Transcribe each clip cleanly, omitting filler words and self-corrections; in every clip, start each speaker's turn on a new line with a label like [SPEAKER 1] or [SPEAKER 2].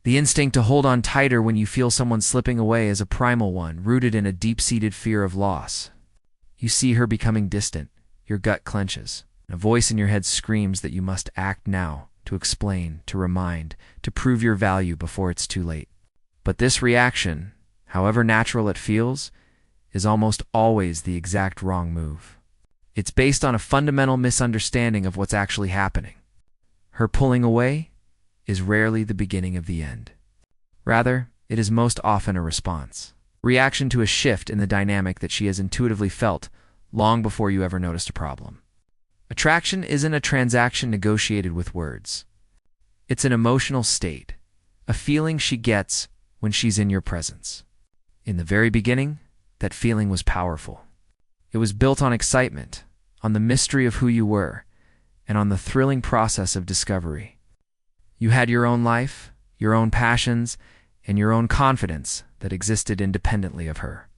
[SPEAKER 1] The instinct to hold on tighter when you feel someone slipping away is a primal one, rooted in a deep-seated fear of loss. You see her becoming distant, your gut clenches. A voice in your head screams that you must act now, to explain, to remind, to prove your value before it's too late. But this reaction, however natural it feels, is almost always the exact wrong move. It's based on a fundamental misunderstanding of what's actually happening. Her pulling away is rarely the beginning of the end. Rather, it is most often a response, reaction to a shift in the dynamic that she has intuitively felt long before you ever noticed a problem. Attraction isn't a transaction negotiated with words. It's an emotional state, a feeling she gets when she's in your presence. In the very beginning, that feeling was powerful. It was built on excitement, on the mystery of who you were, and on the thrilling process of discovery. You had your own life, your own passions, and your own confidence that existed independently of her.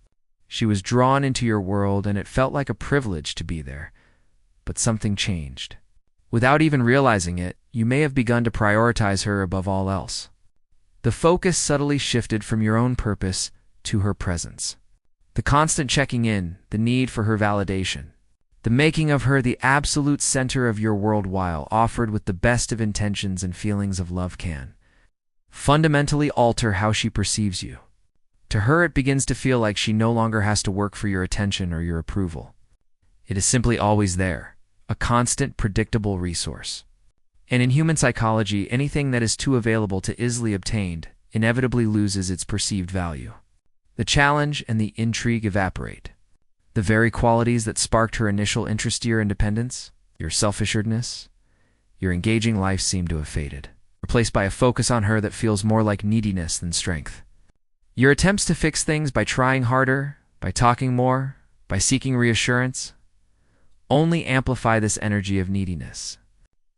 [SPEAKER 1] She was drawn into your world, and it felt like a privilege to be there. But something changed. Without even realizing it, you may have begun to prioritize her above all else. The focus subtly shifted from your own purpose to her presence. The constant checking in, the need for her validation, the making of her the absolute center of your world while offered with the best of intentions and feelings of love can fundamentally alter how she perceives you. To her, it begins to feel like she no longer has to work for your attention or your approval. It is simply always there, a constant, predictable resource. And in human psychology, anything that is too available to easily obtained inevitably loses its perceived value. The challenge and the intrigue evaporate. The very qualities that sparked her initial interest, your independence, your self-assuredness, your engaging life, seem to have faded, replaced by a focus on her that feels more like neediness than strength. Your attempts to fix things by trying harder, by talking more, by seeking reassurance, only amplify this energy of neediness.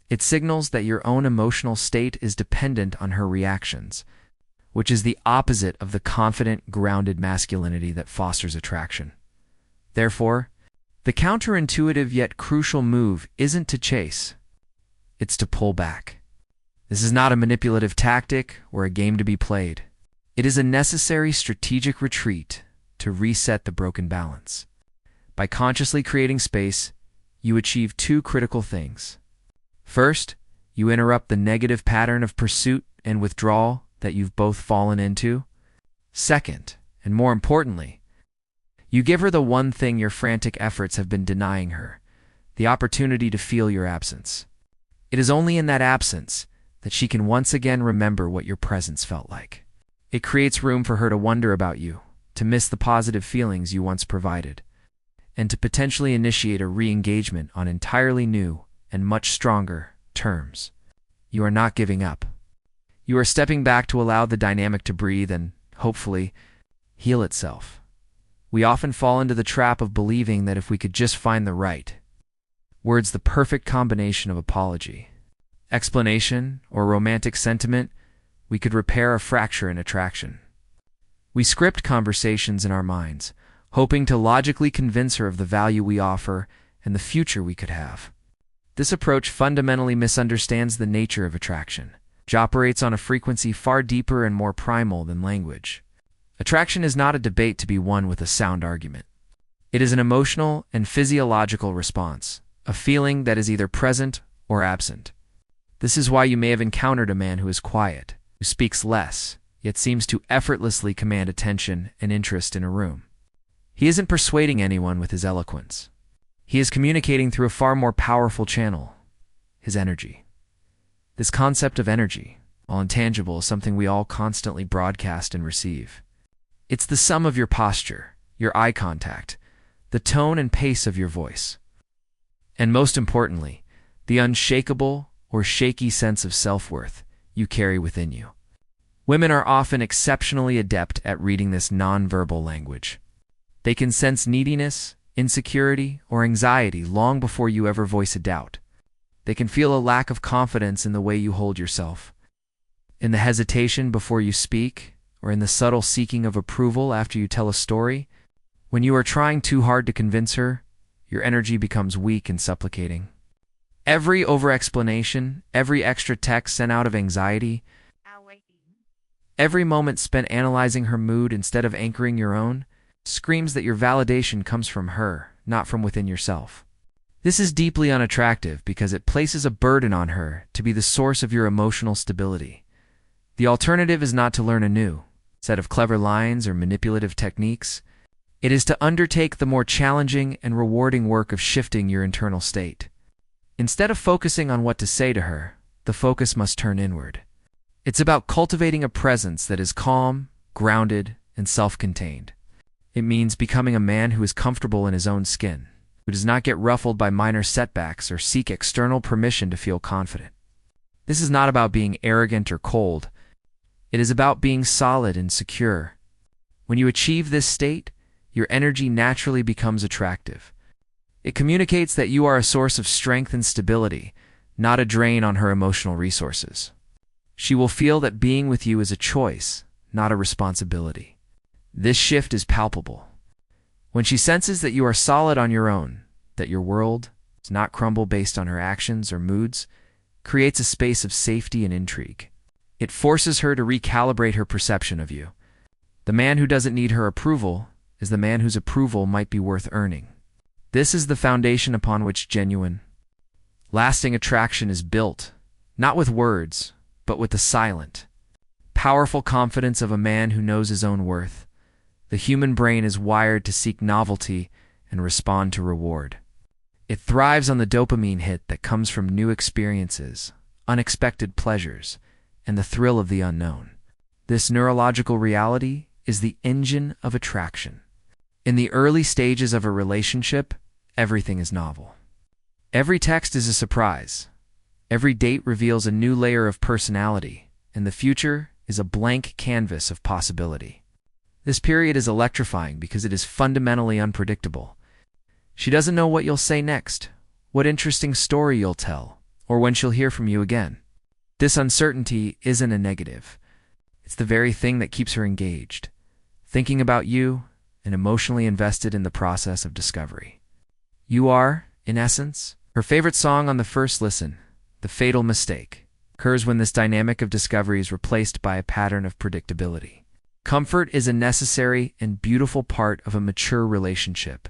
[SPEAKER 1] It signals that your own emotional state is dependent on her reactions, which is the opposite of the confident, grounded masculinity that fosters attraction. Therefore, the counterintuitive yet crucial move isn't to chase, it's to pull back. This is not a manipulative tactic or a game to be played. It is a necessary strategic retreat to reset the broken balance. By consciously creating space, you achieve two critical things. First, you interrupt the negative pattern of pursuit and withdrawal that you've both fallen into. Second, and more importantly, you give her the one thing your frantic efforts have been denying her, the opportunity to feel your absence. It is only in that absence that she can once again remember what your presence felt like. It creates room for her to wonder about you, to miss the positive feelings you once provided, and to potentially initiate a re-engagement on entirely new and much stronger terms. You are not giving up. You are stepping back to allow the dynamic to breathe and, hopefully, heal itself. We often fall into the trap of believing that if we could just find the right words, the perfect combination of apology, explanation, or romantic sentiment, we could repair a fracture in attraction. We script conversations in our minds, hoping to logically convince her of the value we offer and the future we could have. This approach fundamentally misunderstands the nature of attraction, which operates on a frequency far deeper and more primal than language. Attraction is not a debate to be won with a sound argument. It is an emotional and physiological response, a feeling that is either present or absent. This is why you may have encountered a man who is quiet, who speaks less, yet seems to effortlessly command attention and interest in a room. He isn't persuading anyone with his eloquence. He is communicating through a far more powerful channel, his energy. This concept of energy, while intangible, is something we all constantly broadcast and receive. It's the sum of your posture, your eye contact, the tone and pace of your voice, and most importantly, the unshakable or shaky sense of self-worth you carry within you. Women are often exceptionally adept at reading this non-verbal language. They can sense neediness, insecurity, or anxiety long before you ever voice a doubt. They can feel a lack of confidence in the way you hold yourself, in the hesitation before you speak, or in the subtle seeking of approval after you tell a story. When you are trying too hard to convince her, your energy becomes weak and supplicating. Every over-explanation, every extra text sent out of anxiety, Every moment spent analyzing her mood instead of anchoring your own screams that your validation comes from her, not from within yourself. This is deeply unattractive because it places a burden on her to be the source of your emotional stability. The alternative is not to learn a new set of clever lines or manipulative techniques. It is to undertake the more challenging and rewarding work of shifting your internal state. Instead of focusing on what to say to her, the focus must turn inward. It's about cultivating a presence that is calm, grounded, and self-contained. It means becoming a man who is comfortable in his own skin, who does not get ruffled by minor setbacks or seek external permission to feel confident. This is not about being arrogant or cold. It is about being solid and secure. When you achieve this state, your energy naturally becomes attractive. It communicates that you are a source of strength and stability, not a drain on her emotional resources. She will feel that being with you is a choice, not a responsibility. This shift is palpable. When she senses that you are solid on your own, that your world does not crumble based on her actions or moods, creates a space of safety and intrigue. It forces her to recalibrate her perception of you. The man who doesn't need her approval is the man whose approval might be worth earning. This is the foundation upon which genuine, lasting attraction is built, not with words, but with the silent, powerful confidence of a man who knows his own worth. The human brain is wired to seek novelty and respond to reward. It thrives on the dopamine hit that comes from new experiences, unexpected pleasures, and the thrill of the unknown. This neurological reality is the engine of attraction. In the early stages of a relationship, everything is novel. Every text is a surprise. Every date reveals a new layer of personality, and the future is a blank canvas of possibility. This period is electrifying because it is fundamentally unpredictable. She doesn't know what you'll say next, what interesting story you'll tell, or when she'll hear from you again. This uncertainty isn't a negative. It's the very thing that keeps her engaged, thinking about you and emotionally invested in the process of discovery. You are, in essence, her favorite song on the first listen. The fatal mistake occurs when this dynamic of discovery is replaced by a pattern of predictability. Comfort is a necessary and beautiful part of a mature relationship.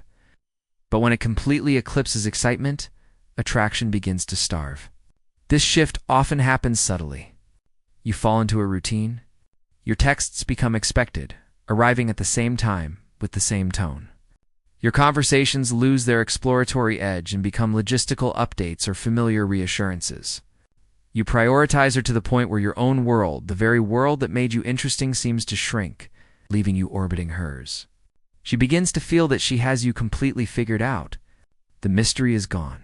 [SPEAKER 1] But when it completely eclipses excitement, attraction begins to starve. This shift often happens subtly. You fall into a routine. Your texts become expected, arriving at the same time with the same tone. Your conversations lose their exploratory edge and become logistical updates or familiar reassurances. You prioritize her to the point where your own world, the very world that made you interesting, seems to shrink, leaving you orbiting hers. She begins to feel that she has you completely figured out. The mystery is gone.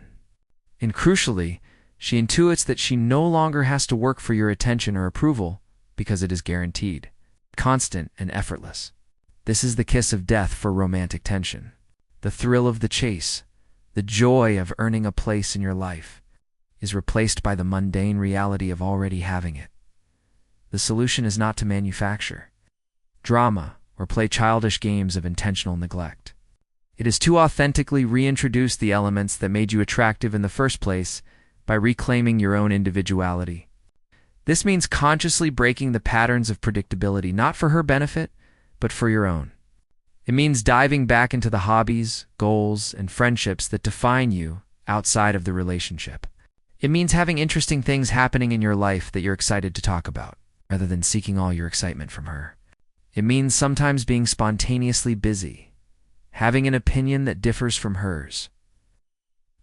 [SPEAKER 1] And crucially, she intuits that she no longer has to work for your attention or approval because it is guaranteed, constant, and effortless. This is the kiss of death for romantic tension. The thrill of the chase, the joy of earning a place in your life, is replaced by the mundane reality of already having it. The solution is not to manufacture drama or play childish games of intentional neglect. It is to authentically reintroduce the elements that made you attractive in the first place by reclaiming your own individuality. This means consciously breaking the patterns of predictability, not for her benefit, but for your own. It means diving back into the hobbies, goals, and friendships that define you outside of the relationship. It means having interesting things happening in your life that you're excited to talk about, rather than seeking all your excitement from her. It means sometimes being spontaneously busy, having an opinion that differs from hers,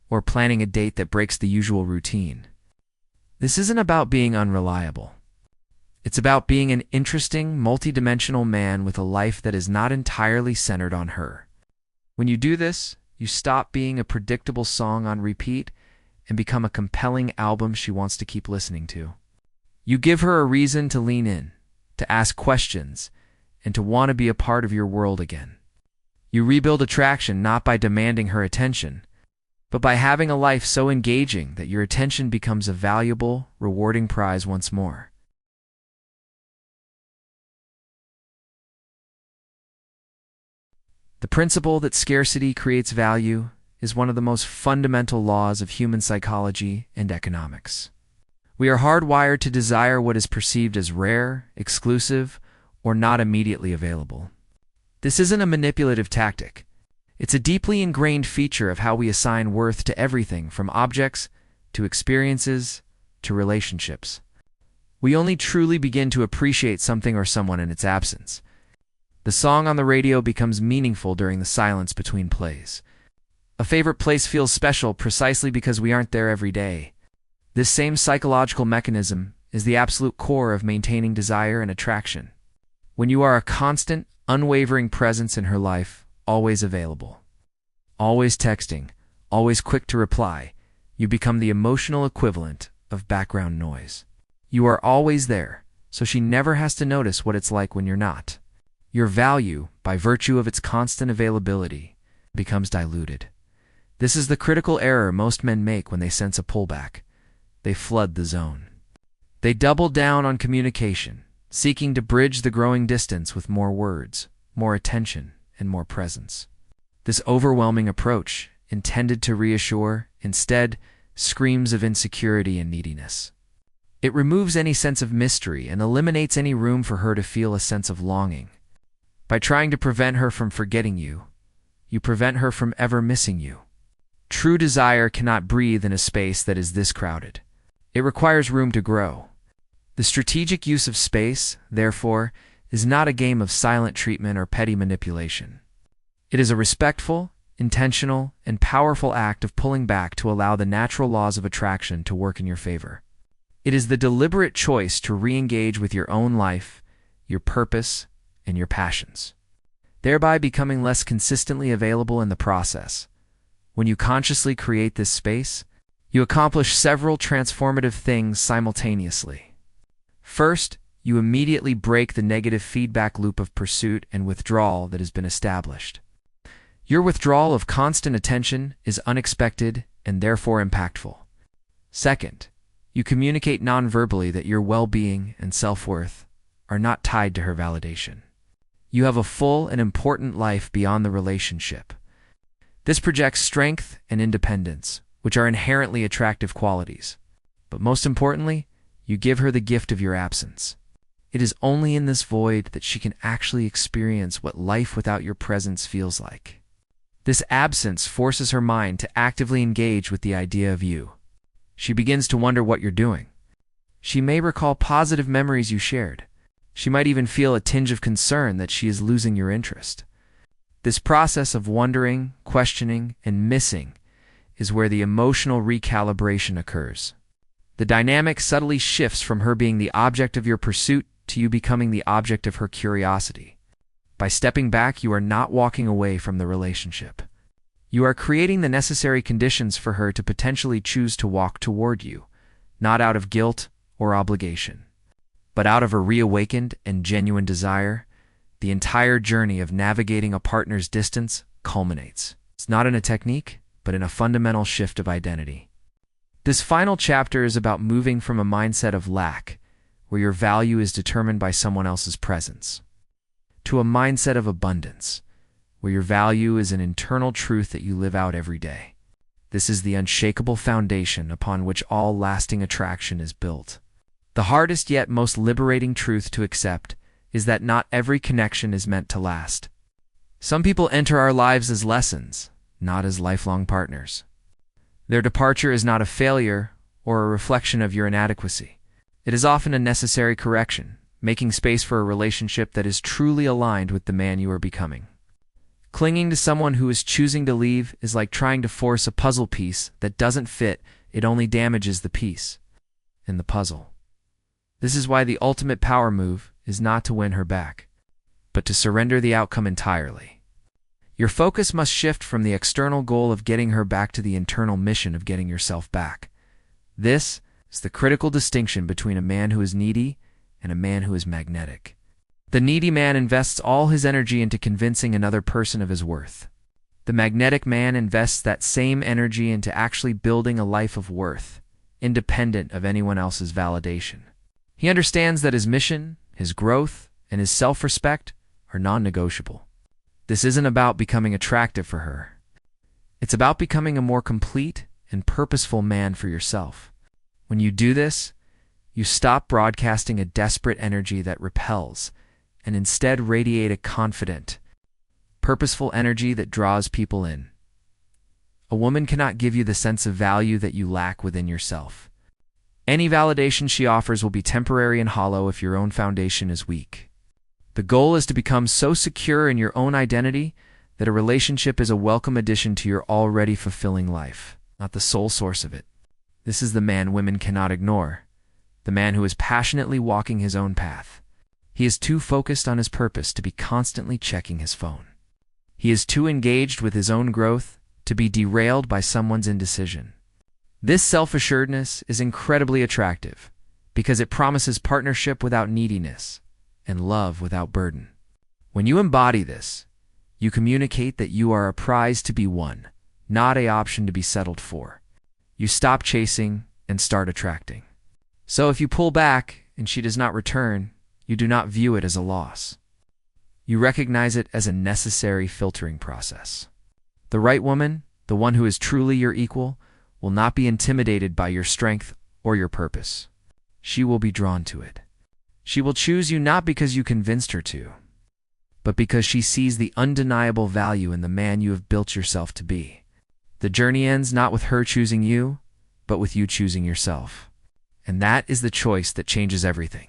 [SPEAKER 1] or planning a date that breaks the usual routine. This isn't about being unreliable. It's about being an interesting, multidimensional man with a life that is not entirely centered on her. When you do this, you stop being a predictable song on repeat and become a compelling album she wants to keep listening to. You give her a reason to lean in, to ask questions, and to want to be a part of your world again. You rebuild attraction not by demanding her attention, but by having a life so engaging that your attention becomes a valuable, rewarding prize once more. The principle that scarcity creates value is one of the most fundamental laws of human psychology and economics. We are hardwired to desire what is perceived as rare, exclusive, or not immediately available. This isn't a manipulative tactic. It's a deeply ingrained feature of how we assign worth to everything from objects to experiences to relationships. We only truly begin to appreciate something or someone in its absence. The song on the radio becomes meaningful during the silence between plays. A favorite place feels special precisely because we aren't there every day. This same psychological mechanism is the absolute core of maintaining desire and attraction. When you are a constant, unwavering presence in her life, always available, always texting, always quick to reply, you become the emotional equivalent of background noise. You are always there, so she never has to notice what it's like when you're not. Your value, by virtue of its constant availability, becomes diluted. This is the critical error most men make when they sense a pullback. They flood the zone. They double down on communication, seeking to bridge the growing distance with more words, more attention, and more presence. This overwhelming approach, intended to reassure, instead screams of insecurity and neediness. It removes any sense of mystery and eliminates any room for her to feel a sense of longing. By trying to prevent her from forgetting you, you prevent her from ever missing you. True desire cannot breathe in a space that is this crowded. It requires room to grow. The strategic use of space, therefore, is not a game of silent treatment or petty manipulation. It is a respectful, intentional, and powerful act of pulling back to allow the natural laws of attraction to work in your favor. It is the deliberate choice to re-engage with your own life, your purpose, and your passions, thereby becoming less consistently available in the process. When you consciously create this space, you accomplish several transformative things simultaneously. First, you immediately break the negative feedback loop of pursuit and withdrawal that has been established. Your withdrawal of constant attention is unexpected and therefore impactful. Second, you communicate non-verbally that your well-being and self-worth are not tied to her validation. You have a full and important life beyond the relationship. This projects strength and independence, which are inherently attractive qualities. But most importantly, you give her the gift of your absence. It is only in this void that she can actually experience what life without your presence feels like. This absence forces her mind to actively engage with the idea of you. She begins to wonder what you're doing. She may recall positive memories you shared. She might even feel a tinge of concern that she is losing your interest. This process of wondering, questioning, and missing is where the emotional recalibration occurs. The dynamic subtly shifts from her being the object of your pursuit to you becoming the object of her curiosity. By stepping back, you are not walking away from the relationship. You are creating the necessary conditions for her to potentially choose to walk toward you, not out of guilt or obligation, but out of a reawakened and genuine desire. The entire journey of navigating a partner's distance culminates. It's not in a technique, but in a fundamental shift of identity. This final chapter is about moving from a mindset of lack, where your value is determined by someone else's presence, to a mindset of abundance, where your value is an internal truth that you live out every day. This is the unshakable foundation upon which all lasting attraction is built. The hardest yet most liberating truth to accept is that not every connection is meant to last. Some people enter our lives as lessons, not as lifelong partners. Their departure is not a failure or a reflection of your inadequacy. It is often a necessary correction, making space for a relationship that is truly aligned with the man you are becoming. Clinging to someone who is choosing to leave is like trying to force a puzzle piece that doesn't fit. It only damages the piece in the puzzle. This is why the ultimate power move is not to win her back, but to surrender the outcome entirely. Your focus must shift from the external goal of getting her back to the internal mission of getting yourself back. This is the critical distinction between a man who is needy and a man who is magnetic. The needy man invests all his energy into convincing another person of his worth. The magnetic man invests that same energy into actually building a life of worth, independent of anyone else's validation. He understands that his mission, his growth, and his self-respect are non-negotiable. This isn't about becoming attractive for her. It's about becoming a more complete and purposeful man for yourself. When you do this, You stop broadcasting a desperate energy that repels and instead radiate a confident, purposeful energy that draws people in. A woman cannot give you the sense of value that you lack within yourself. Any validation she offers will be temporary and hollow if your own foundation is weak. The goal is to become so secure in your own identity that a relationship is a welcome addition to your already fulfilling life, not the sole source of it. This is the man women cannot ignore, the man who is passionately walking his own path. He is too focused on his purpose to be constantly checking his phone. He is too engaged with his own growth to be derailed by someone's indecision. This self-assuredness is incredibly attractive because it promises partnership without neediness and love without burden. When you embody this, you communicate that you are a prize to be won, not an option to be settled for. You stop chasing and start attracting. So if you pull back and she does not return, you do not view it as a loss. You recognize it as a necessary filtering process. The right woman, the one who is truly your equal, will not be intimidated by your strength or your purpose. She will be drawn to it. She will choose you not because you convinced her to, but because she sees the undeniable value in the man you have built yourself to be. The journey ends not with her choosing you, but with you choosing yourself. And that is the choice that changes everything.